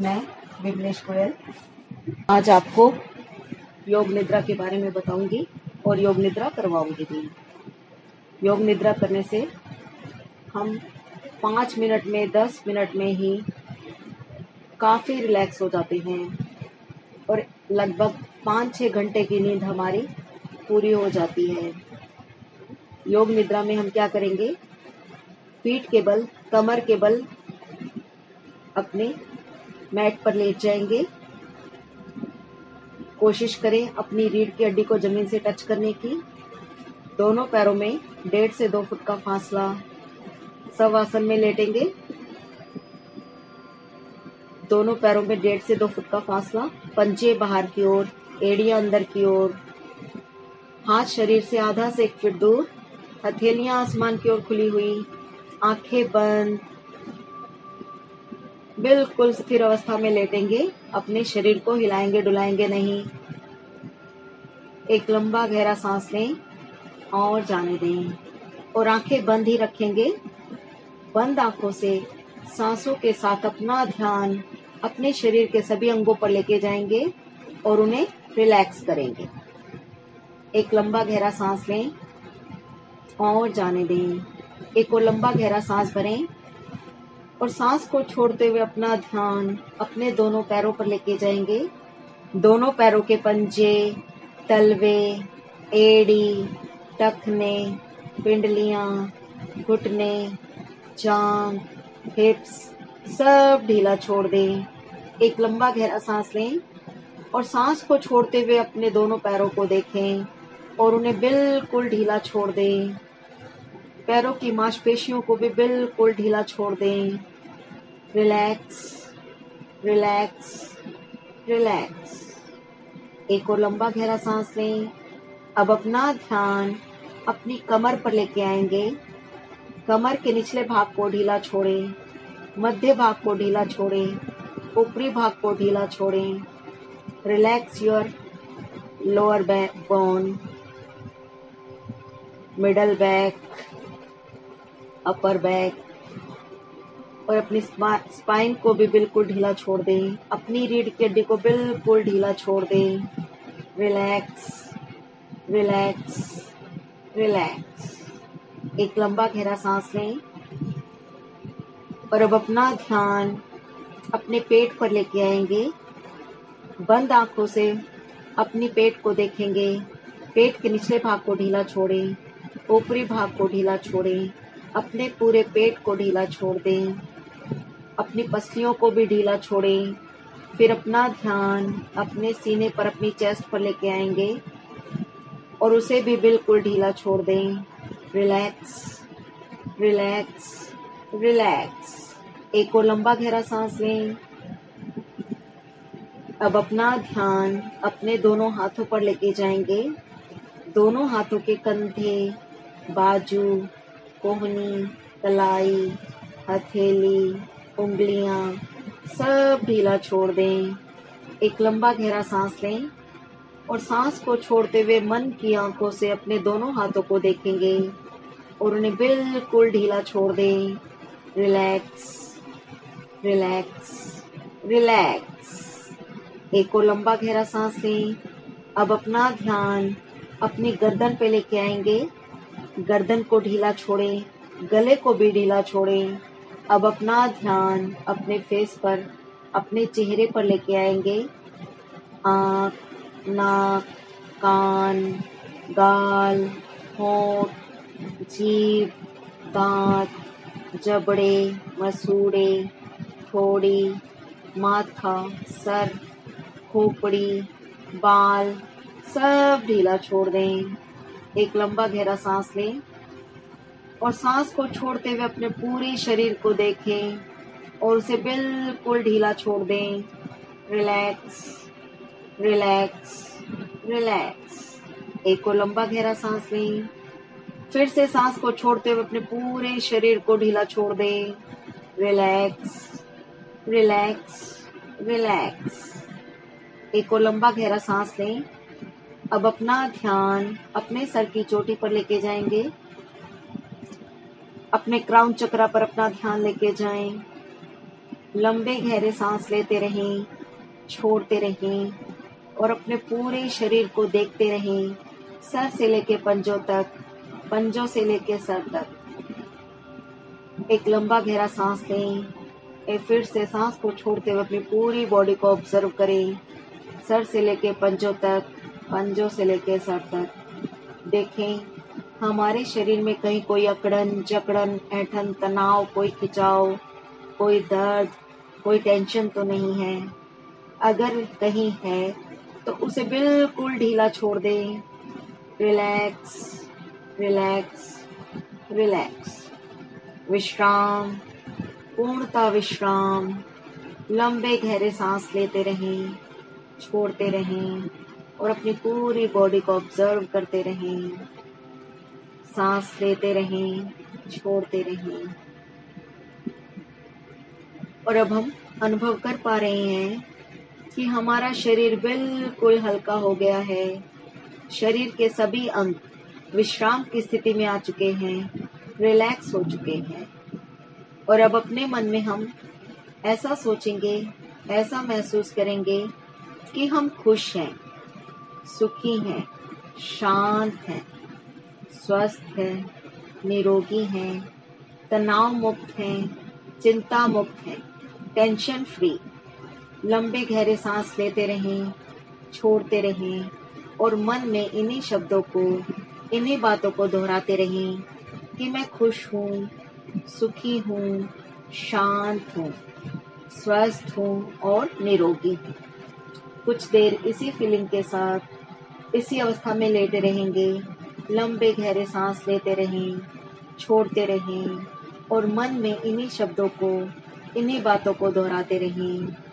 मैं विमलेश गोयल आज आपको योग निद्रा के बारे में बताऊंगी और योग निद्रा करवाऊंगी भी। योग निद्रा करने से हम 5 मिनट में 10 मिनट में ही काफ़ी रिलैक्स हो जाते हैं और लगभग 5-6 घंटे की नींद हमारी पूरी हो जाती है। योग निद्रा में हम क्या करेंगे, पीठ के बल, कमर के बल अपने मैट पर लेट जाएंगे। कोशिश करें अपनी रीढ़ की हड्डी को जमीन से टच करने की। दोनों पैरों में 1.5 से 2 फुट का फासला। शवासन में लेटेंगे। दोनों पैरों में 1.5 से 2 फुट का फासला। पंजे बाहर की ओर, एड़ियां अंदर की ओर, हाथ शरीर से आधा से 1 फीट दूर, हथेलियां आसमान की ओर खुली हुई, आंखें बंद, बिल्कुल स्थिर अवस्था में लेटेंगे। अपने शरीर को हिलाएंगे डुलाएंगे नहीं। एक लंबा गहरा सांस लें और जाने दें और आंखें बंद ही रखेंगे। बंद आंखों से सांसों के साथ अपना ध्यान अपने शरीर के सभी अंगों पर लेके जाएंगे और उन्हें रिलैक्स करेंगे। एक लंबा गहरा सांस लें और जाने दें। एक और लंबा गहरा सांस भरें और सांस को छोड़ते हुए अपना ध्यान अपने दोनों पैरों पर लेके जाएंगे। दोनों पैरों के पंजे, तलवे, एड़ी, टखने, पिंडलियां, घुटने, जांघ, हिप्स सब ढीला छोड़ दें। एक लंबा गहरा सांस लें और सांस को छोड़ते हुए अपने दोनों पैरों को देखें और उन्हें बिल्कुल ढीला छोड़ दें। पैरों की मांसपेशियों को भी बिल्कुल ढीला छोड़ दें। Relax, relax, relax. एक और लंबा गहरा सांस लें। अब अपना ध्यान अपनी कमर पर लेके आएंगे। कमर के निचले भाग को ढीला छोड़ें, मध्य भाग को ढीला छोड़ें, ऊपरी भाग को ढीला छोड़ें। Relax your lower back bone, middle back, upper back और अपनी स्पाइन को भी बिल्कुल ढीला छोड़ दें। अपनी रीढ़ की हड्डी को बिल्कुल ढीला छोड़ दें। Relax, relax, relax. एक लंबा गहरा सांस लें और अब अपना ध्यान अपने पेट पर लेके आएंगे। बंद आंखों से अपनी पेट को देखेंगे। पेट के निचले भाग को ढीला छोड़ें, ऊपरी भाग को ढीला छोड़ें, अपने पूरे पेट को ढीला छोड़ दें। अपनी पसलियों को भी ढीला छोड़ें। फिर अपना ध्यान अपने सीने पर, अपनी चेस्ट पर लेके आएंगे और उसे भी बिल्कुल ढीला छोड़ दें। Relax, relax, relax. एक और लंबा गहरा सांस लें। अब अपना ध्यान अपने दोनों हाथों पर लेके जाएंगे। दोनों हाथों के कंधे, बाजू, कोहनी, कलाई, हथेली, उंगलियां सब ढीला छोड़ दें। एक लंबा गहरा सांस लें और सांस को छोड़ते हुए मन की आंखों से अपने दोनों हाथों को देखेंगे और उन्हें बिल्कुल ढीला छोड़ दें। Relax, relax, relax. एक और लंबा गहरा सांस लें। अब अपना ध्यान अपनी गर्दन पे लेके आएंगे। गर्दन को ढीला छोड़ें, गले को भी ढीला छोड़ें। अब अपना ध्यान अपने फेस पर, अपने चेहरे पर लेके आएंगे। आँख, नाक, कान, गाल, होंठ, जीभ, दांत, जबड़े, मसूड़े, ठोड़ी, माथा, सर, खोपड़ी, बाल सब ढीला छोड़ दें। एक लंबा गहरा सांस लें और सांस को छोड़ते हुए अपने पूरे शरीर को देखें और उसे बिल्कुल ढीला छोड़ दें। Relax, relax, relax. एक और लंबा गहरा सांस लें। फिर से सांस को छोड़ते हुए अपने पूरे शरीर को ढीला छोड़ दें। Relax, relax, relax. एक और लंबा गहरा सांस लें। अब अपना ध्यान अपने सर की चोटी पर लेके जाएंगे। अपने क्राउन चक्रा पर अपना ध्यान लेके जाएं। लंबे गहरे सांस लेते रहें, छोड़ते रहें और अपने पूरे शरीर को देखते रहें, सर से लेके पंजों तक, पंजों से लेके सर तक। एक लंबा गहरा सांस लें, फिर से सांस को छोड़ते हुए अपनी पूरी बॉडी को ऑब्जर्व करें, सर से लेके पंजों तक, पंजों से लेके सर तक। देखें हमारे शरीर में कहीं कोई अकड़न, जकड़न, ऐंठन, तनाव, कोई खिंचाव, कोई दर्द, कोई टेंशन तो नहीं है। अगर कहीं है तो उसे बिल्कुल ढीला छोड़ दें। Relax, relax, relax. विश्राम, पूर्णतः विश्राम। लंबे गहरे सांस लेते रहें, छोड़ते रहें और अपनी पूरी बॉडी को ऑब्जर्व करते रहें। सांस लेते रहें, छोड़ते रहें। और अब हम अनुभव कर पा रहे हैं कि हमारा शरीर बिल्कुल हल्का हो गया है। शरीर के सभी अंग विश्राम की स्थिति में आ चुके हैं, रिलैक्स हो चुके हैं। और अब अपने मन में हम ऐसा सोचेंगे, ऐसा महसूस करेंगे कि हम खुश हैं, सुखी हैं, शांत हैं, स्वस्थ हैं, निरोगी हैं, तनाव मुक्त हैं, चिंता मुक्त हैं, टेंशन फ्री। लंबे गहरे सांस लेते रहें, छोड़ते रहें और मन में इन्हीं शब्दों को, इन्हीं बातों को दोहराते रहें कि मैं खुश हूँ, सुखी हूँ, शांत हूँ, स्वस्थ हूँ और निरोगी हूँ। कुछ देर इसी फीलिंग के साथ, इसी अवस्था में लेटे रहेंगे। लंबे गहरे सांस लेते रहें, छोड़ते रहें और मन में इन्हीं शब्दों को, इन्हीं बातों को दोहराते रहें।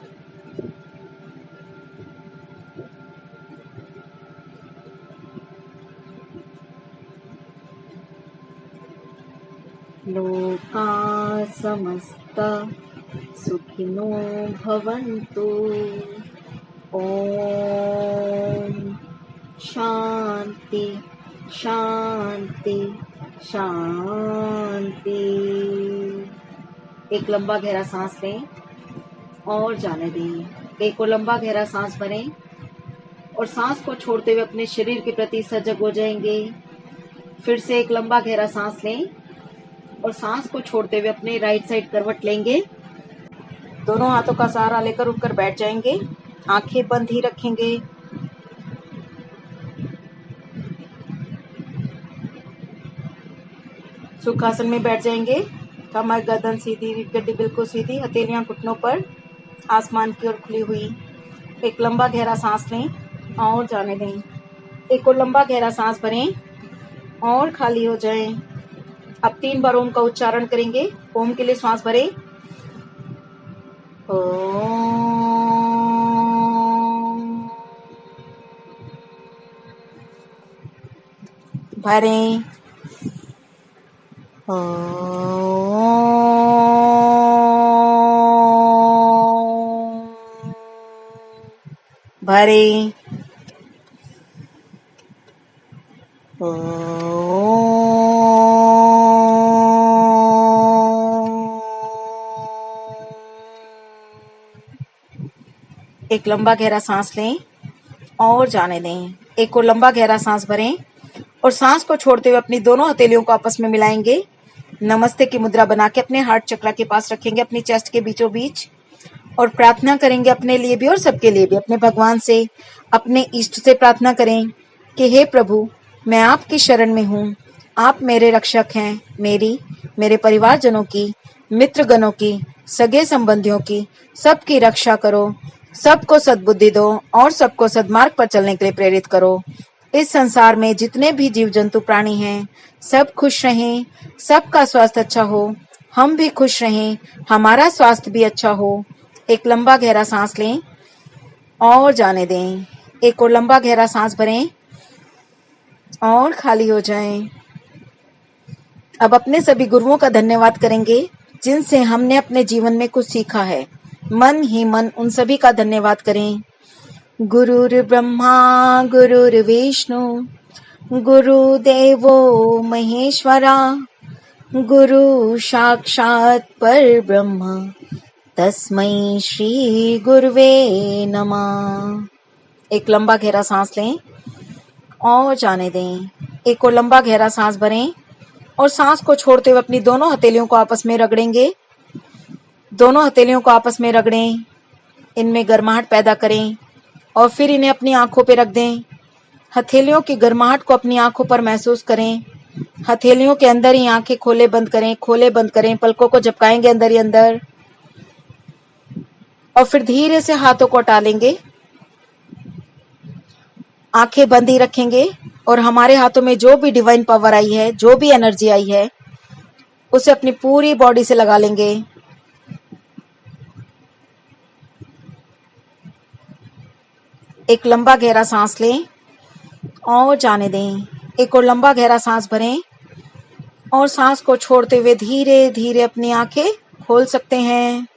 लोका समस्ता सुखिनो भवन्तु। ओम शांति, शांति, शांति। एक लंबा गहरा सांस लें और जाने दें। एक और लंबा गहरा सांस भरें और सांस को छोड़ते हुए अपने शरीर के प्रति सजग हो जाएंगे। फिर से एक लंबा गहरा सांस लें और सांस को छोड़ते हुए अपने राइट साइड करवट लेंगे। दोनों हाथों का सहारा लेकर उठकर बैठ जाएंगे। आंखें बंद ही रखेंगे। सुखासन में बैठ जाएंगे। कमर, गर्दन सीधी, रीढ़ की हड्डी बिल्कुल सीधी, हथेलियां घुटनों पर, आसमान की ओर खुली हुई। एक लंबा गहरा सांस लें और जाने दें। एक और लंबा गहरा सांस भरें और खाली हो जाएं। अब 3 बार ओम का उच्चारण करेंगे। ओम के लिए श्वास भरें। भरें। भरें। एक लंबा गहरा सांस लें और जाने दें। एक और लंबा गहरा सांस भरें और सांस को छोड़ते हुए अपनी दोनों हथेलियों को आपस में मिलाएंगे। नमस्ते की मुद्रा बना के अपने हार्ट चक्र के पास रखेंगे, अपनी चेस्ट के बीचों बीच, और प्रार्थना करेंगे अपने लिए भी और सबके लिए भी। अपने भगवान से, अपने इष्ट से प्रार्थना करें कि हे प्रभु, मैं आपकी शरण में हूँ। आप मेरे रक्षक हैं। मेरे परिवारजनों की, मित्रगणों की, सगे संबंधियों की, सबकी रक्षा करो। सबको सद्बुद्धि दो और सबको सद्मार्ग पर चलने के लिए प्रेरित करो। इस संसार में जितने भी जीव जंतु प्राणी हैं, सब खुश रहें, सबका स्वास्थ्य अच्छा हो, हम भी खुश रहें, हमारा स्वास्थ्य भी अच्छा हो। एक लंबा गहरा सांस लें और जाने दें। एक और लंबा गहरा सांस भरें और खाली हो जाएं। अब अपने सभी गुरुओं का धन्यवाद करेंगे जिनसे हमने अपने जीवन में कुछ सीखा है। मन ही मन उन सभी का धन्यवाद करें। गुरुर्ब्रह्मा गुरुर्विष्णु गुरुदेवो महेश्वरा गुरु साक्षात् परब्रह्म तस्मै श्री गुरुवे नमः। एक लंबा गहरा सांस लें और जाने दें। एक और लंबा गहरा सांस भरें और सांस को छोड़ते हुए अपनी दोनों हथेलियों को आपस में रगड़ेंगे। दोनों हथेलियों को आपस में रगड़ें, इनमें गर्माहट पैदा करें और फिर इन्हें अपनी आंखों पे रख दें। हथेलियों की गर्माहट को अपनी आंखों पर महसूस करें। हथेलियों के अंदर ही आंखें खोले बंद करें, पलकों को झपकाएंगे अंदर ही अंदर और फिर धीरे से हाथों को हटा लेंगे। आंखें बंद ही रखेंगे और हमारे हाथों में जो भी डिवाइन पावर आई है, जो भी एनर्जी आई है, उसे अपनी पूरी बॉडी से लगा लेंगे। एक लंबा गहरा सांस लें और जाने दें। एक और लंबा गहरा सांस भरें और सांस को छोड़ते हुए धीरे धीरे अपनी आंखें खोल सकते हैं।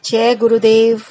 जय गुरुदेव।